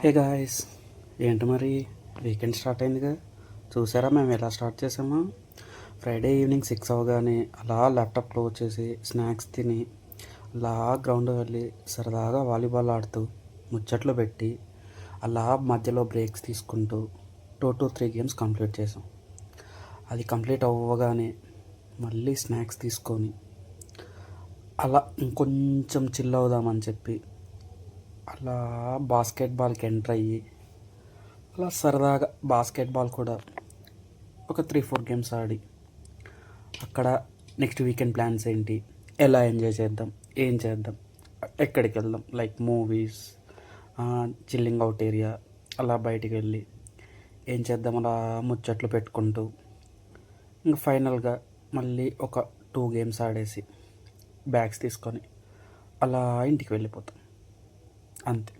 Hey guys, ఏంటి మరి weekend start అయిందిగా. చూసారా మేము ఎలా స్టార్ట్ చేసామో? ఫ్రైడే ఈవినింగ్ 6 అవగానే అలా ల్యాప్టాప్ క్లోజ్ చేసి స్నాక్స్ తిని అలా గ్రౌండ్ వెళ్ళి సరదాగా వాలీబాల్ ఆడుతూ ముచ్చట్లు పెట్టి అలా మధ్యలో బ్రేక్స్ తీసుకుంటూ 2 to 3 గేమ్స్ కంప్లీట్ చేసాం. అది కంప్లీట్ అవ్వగానే మళ్ళీ స్నాక్స్ తీసుకొని అలా ఇంకొంచెం చిల్ అవుదామని చెప్పి అలా బాస్కెట్బాల్కి ఎంటర్ అయ్యి అలా సరదాగా బాస్కెట్బాల్ కూడా ఒక 3 4 గేమ్స్ ఆడి అక్కడ నెక్స్ట్ వీకెండ్ ప్లాన్స్ ఏంటి, ఎలా ఎంజాయ్ చేద్దాం, ఏం చేద్దాం, ఎక్కడికి వెళ్దాం, like movies, chilling out area, అలా బయటికి వెళ్ళి ఏం చేద్దాం అలా ముచ్చట్లు పెట్టుకుంటూ ఇంకా ఫైనల్గా మళ్ళీ ఒక 2 గేమ్స్ ఆడేసి బ్యాగ్స్ తీసుకొని అలా ఇంటికి వెళ్ళిపోతాం. అంతే.